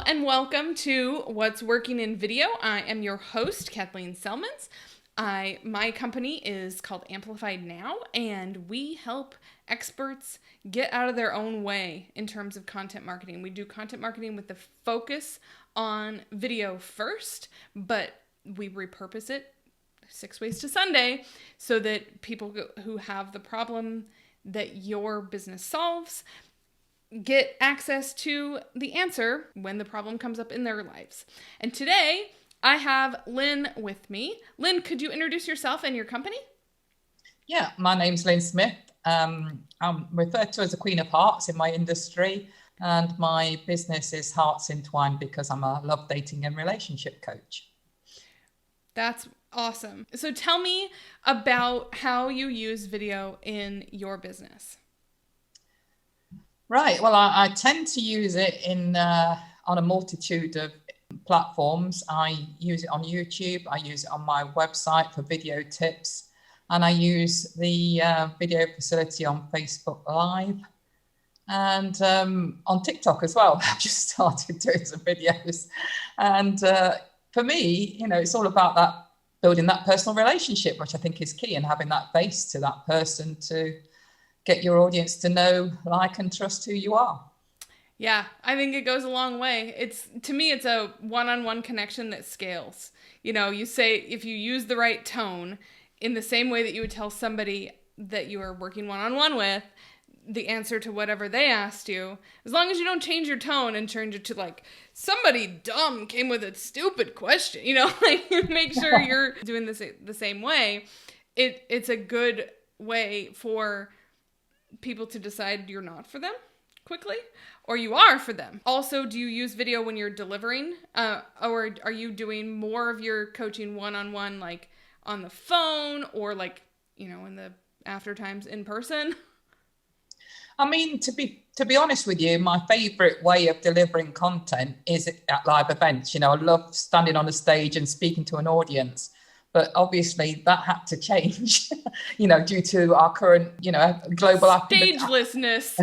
and welcome to What's Working in Video. I am your host, Kathleen Selmans. My company is called Amplified Now, and we help experts get out of their own way in terms of content marketing. We do content marketing with the focus on video first, but we repurpose it 6 ways to Sunday so that people who have the problem that your business solves get access to the answer when the problem comes up in their lives. And today, I have Lyn with me. Lyn, could you introduce yourself and your company? Yeah, my name's Lyn Smith. I'm referred to as the Queen of Hearts in my industry, and my business is Hearts Entwined because I'm a love, dating, and relationship coach. That's awesome. So tell me about how you use video in your business. Right. Well, I tend to use it on a multitude of platforms. I use it on YouTube. I use it on my website for video tips. And I use the video facility on Facebook Live and on TikTok as well. I've just started doing some videos. And for me, it's all about that building that personal relationship, which I think is key, and having that base to that person to get your audience to know, like, and trust who you are. Yeah, I think it goes a long way. To me, it's a one-on-one connection that scales. You say if you use the right tone in the same way that you would tell somebody that you are working one-on-one with the answer to whatever they asked you, as long as you don't change your tone and turn it to like, somebody dumb came with a stupid question, make sure you're doing the same way. It's a good way for people to decide you're not for them quickly, or you are for them. Also, do you use video when you're delivering? Or are you doing more of your coaching one-on-one, like on the phone, or like, in the after times in person? I mean, to be honest with you, my favorite way of delivering content is at live events. I love standing on a stage and speaking to an audience. But obviously that had to change, due to our current, global stagelessness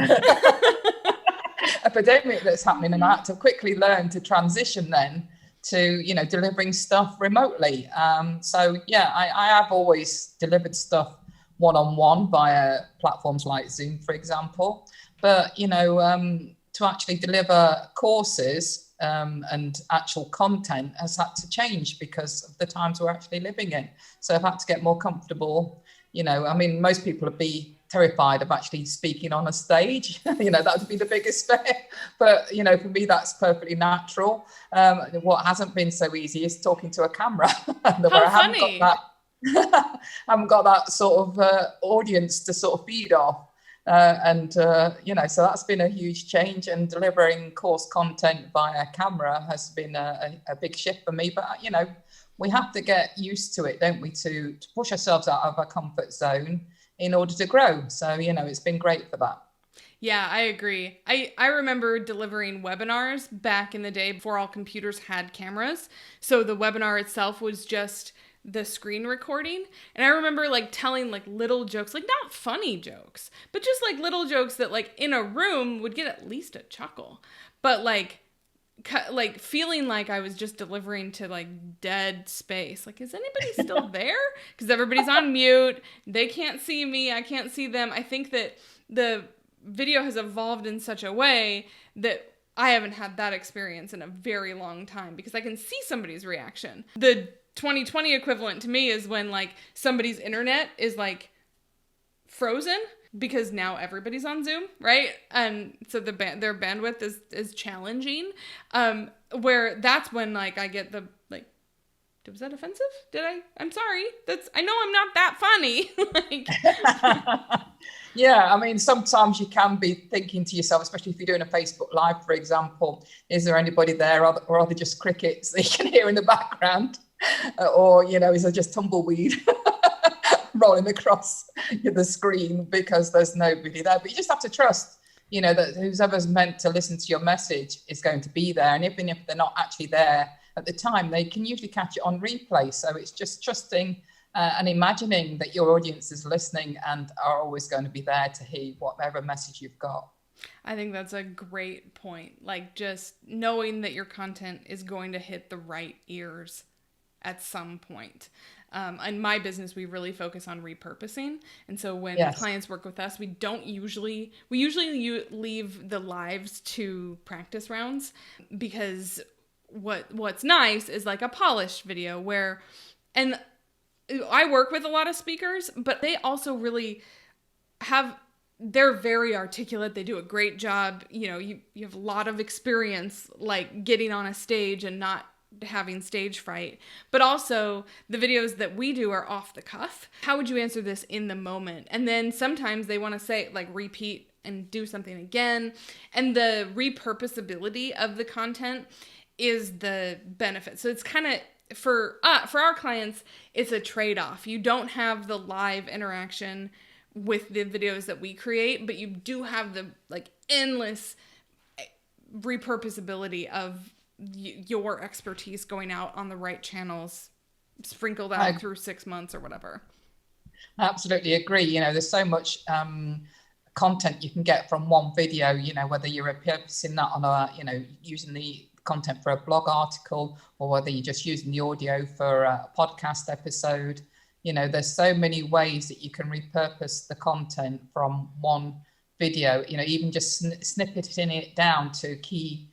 epidemic that's happening. And I had to quickly learn to transition then to, delivering stuff remotely. I have always delivered stuff one-on-one via platforms like Zoom, for example. But, to actually deliver courses and actual content has had to change because of the times we're actually living in. So I've had to get more comfortable. Most people would be terrified of actually speaking on a stage. That would be the biggest fear. But, for me, that's perfectly natural. What hasn't been so easy is talking to a camera. How funny. I haven't got that sort of audience to sort of feed off. So that's been a huge change, and delivering course content via camera has been a big shift for me. But, we have to get used to it, don't we, to push ourselves out of our comfort zone in order to grow. So, it's been great for that. Yeah, I agree. I remember delivering webinars back in the day before all computers had cameras. So the webinar itself was just the screen recording. And I remember telling little jokes, not funny jokes, but just little jokes that in a room would get at least a chuckle. But feeling like I was just delivering to dead space. Is anybody still there? Because everybody's on mute. They can't see me. I can't see them. I think that the video has evolved in such a way that I haven't had that experience in a very long time, because I can see somebody's reaction. The 2020 equivalent to me is when somebody's internet is frozen because now everybody's on Zoom, right? And so their bandwidth is challenging. Where that's when I get the was that offensive? I'm sorry. I know I'm not that funny. Yeah, sometimes you can be thinking to yourself, especially if you're doing a Facebook Live, for example, is there anybody there, or are they just crickets that you can hear in the background? Or, is there just tumbleweed rolling across the screen because there's nobody there? But you just have to trust, that whoever's meant to listen to your message is going to be there. And even if they're not actually there at the time, they can usually catch it on replay. So it's just trusting and imagining that your audience is listening and are always going to be there to hear whatever message you've got. I think that's a great point. Like just knowing that your content is going to hit the right ears at some point. In my business, we really focus on repurposing. And so when Yes. clients work with us, we usually leave the lives to practice rounds, because what's nice is like a polished video where, and I work with a lot of speakers, but they also really they're very articulate. They do a great job. You know, you have a lot of experience like getting on a stage and not having stage fright. But also the videos that we do are off the cuff. How would you answer this in the moment? And then sometimes they want to say like repeat and do something again. And the repurposability of the content is the benefit. So it's kind of for our clients, it's a trade-off. You don't have the live interaction with the videos that we create, but you do have the like endless repurposability of your expertise going out on the right channels, sprinkled out through 6 months or whatever. I absolutely agree. You know, there's so much content you can get from one video, you know, whether you're repurposing that on a, you know, using the content for a blog article, or whether you're just using the audio for a podcast episode. You know, there's so many ways that you can repurpose the content from one video, you know, even just snippeting it down to key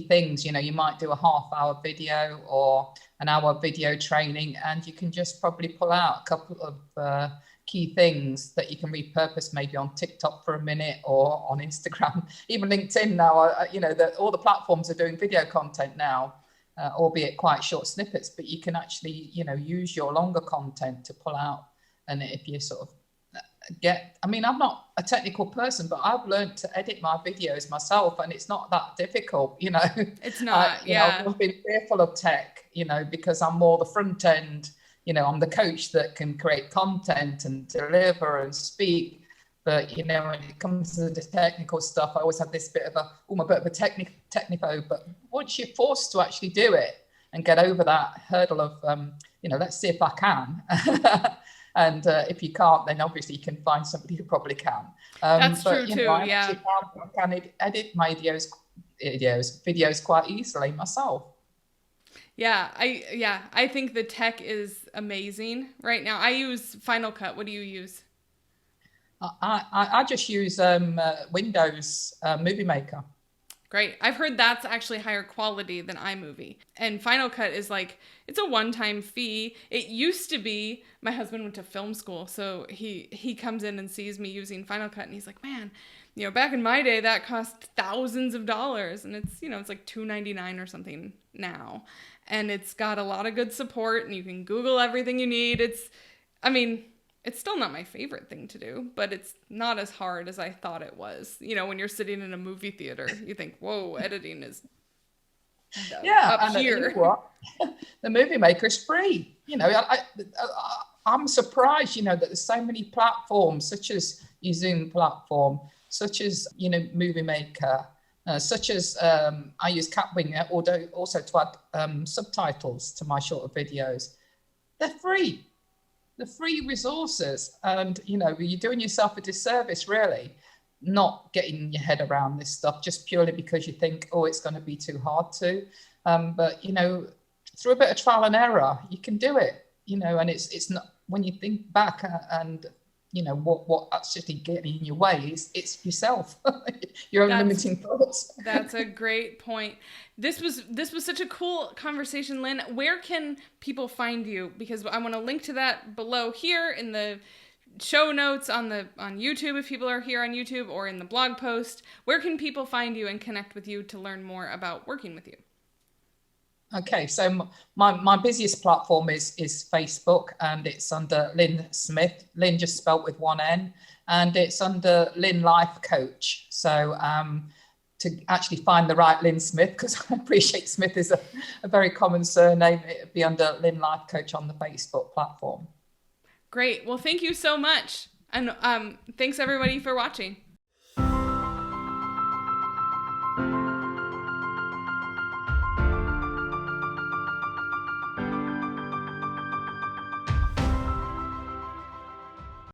things. You know, you might do a half-hour video or an hour video training, and you can just probably pull out a couple of key things that you can repurpose maybe on TikTok for a minute, or on Instagram, even LinkedIn now. You know, all the platforms are doing video content now, albeit quite short snippets, but you can actually, you know, use your longer content to pull out. And if you sort of I mean, I'm not a technical person, but I've learned to edit my videos myself, and it's not that difficult, you know. It's not, you know, I've been fearful of tech, you know, because I'm more the front end, you know, I'm the coach that can create content and deliver and speak. But, you know, when it comes to the technical stuff, I always have this bit of a technophobe. But once you're forced to actually do it and get over that hurdle of, you know, let's see if I can. And if you can't, then obviously you can find somebody who probably can. That's true you too. know, I Yeah. can edit my videos quite easily myself. Yeah. I think the tech is amazing right now. I use Final Cut. What do you use? I just use Windows Movie Maker. Great. I've heard that's actually higher quality than iMovie. And Final Cut is like, it's a one-time fee. It used to be, my husband went to film school, so he comes in and sees me using Final Cut, and he's like, man, you know, back in my day, that cost thousands of dollars. And it's, you know, it's like $2.99 or something now. And it's got a lot of good support, and you can Google everything you need. It's still not my favorite thing to do, but it's not as hard as I thought it was. You know, when you're sitting in a movie theater, you think, whoa, editing is up here. You know what? The Movie Maker is free. You know, I'm surprised, you know, that there's so many platforms, such as your Zoom platform, such as, you know, Movie Maker, such as I use Catwing also to add subtitles to my shorter videos. They're free. The free resources, and you know, you're doing yourself a disservice really not getting your head around this stuff just purely because you think, oh, it's going to be too hard to, but you know, through a bit of trial and error you can do it, you know. And it's not, when you think back and you know what actually getting in your way is, it's yourself. Your own limiting thoughts. That's a great point. This was such a cool conversation, Lyn. Where can people find you? Because I want to link to that below here in the show notes on YouTube, if people are here on YouTube, or in the blog post. Where can people find you and connect with you to learn more about working with you? Okay, so my busiest platform is Facebook, and it's under Lyn Smith, Lyn just spelt with one N, and it's under Lyn Life Coach. So to actually find the right Lyn Smith, because I appreciate Smith is a very common surname, it would be under Lyn Life Coach on the Facebook platform. Great. Well, thank you so much. And thanks everybody for watching.